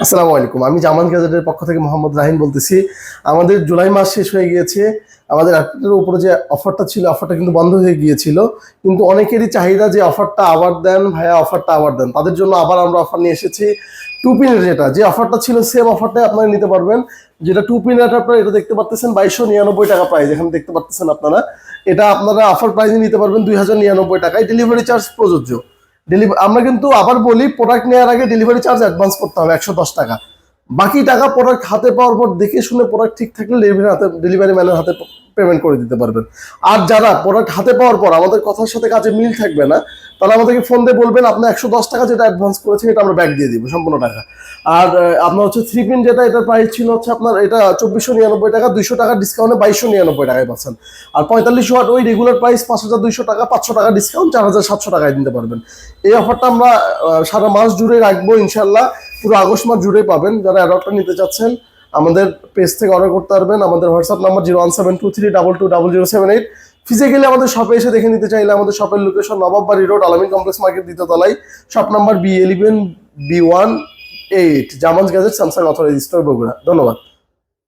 আসসালামু আলাইকুম। আমি জামান গ্যাজেটের পক্ষ থেকে মোহাম্মদ রাহিন বলতেছি। আমাদের জুলাই মাস শেষ হয়ে গিয়েছে। আমাদের অ্যাপের উপরে যে অফারটা ছিল, অফারটা কিন্তু বন্ধ হয়ে গিয়েছিল। কিন্তু অনেকেরই চাহিদা যে অফারটা আবার দেন ভাইয়া, অফারটা আবার দেন। তাদের জন্য আবার আমরা অফার নিয়ে এসেছি। টু পিনের যে অফারটা ছিল, সেম অফারটাই আপনারা নিতে পারবেন। যেটা টু পিনের আপনারা এটা দেখতে পাচ্ছেন 2299 টাকা প্রাইস, এখানে দেখতে পাচ্ছেন আপনারা। এটা আপনারা অফার প্রাইসে নিতে পারবেন 2099 টাকায়। ডেলিভারি চার্জ প্রযোজ্য। আমরা কিন্তু আবার বলি, প্রোডাক্ট নেওয়ার আগে ডেলিভারি চার্জ অ্যাডভান্স করতে হবে 110 টাকা। বাকি টাকা প্রোডাক্ট হাতে পাওয়ার পর দেখে শুনে প্রোডাক্ট ঠিক থাকলে ডেলিভারি ম্যানের হাতে পেমেন্ট করে দিতে পারবেন। আর যারা প্রোডাক্ট হাতে পাওয়ার পর আমাদের কথার সাথে কাজে মিল থাকবে না, তাহলে আমাদেরকে ফোন দিয়ে বলবেন আপনার 110 টাকা যেটা অ্যাডভান্স করেছে এটা আমরা ব্যাক দিয়ে দিব সম্পূর্ণ টাকা। আর আপনার হচ্ছে থ্রি পিন, যেটা এটার প্রাইস ছিল হচ্ছে আপনার এটা 2499 টাকা, 200 টাকা ডিসকাউন্টে 2299 টাকায় পাচ্ছেন। আর 45 ওয়াট ওই রেগুলার প্রাইস 5200 টাকা, 500 টাকা ডিসকাউন্ট 4700 টাকায় দিতে পারবেন। এই অফারটা আমরা সারা মাস জুড়ে রাখবো ইনশাল্লাহ। পুরো আগস্ট মাস জুড়ে পাবেন। যারা অ্যাডাপ্টার নিতে চাচ্ছেন আমাদের পেজ থেকে অর্ডার করতে পারবেন। আমাদের হোয়াটসঅ্যাপ নাম্বার 01723220078। ফিজিক্যালি আমাদের শপে এসে দেখে নিতে চাইলে আমাদের শপের লোকেশন নবাববাড়ি রোড, আলামিন কমপ্লেক্স মার্কেট, দ্বিতীয় তলায়, shop number B11 B18, Zaman's gadget, Samsung authorised store, Bogura. ধন্যবাদ।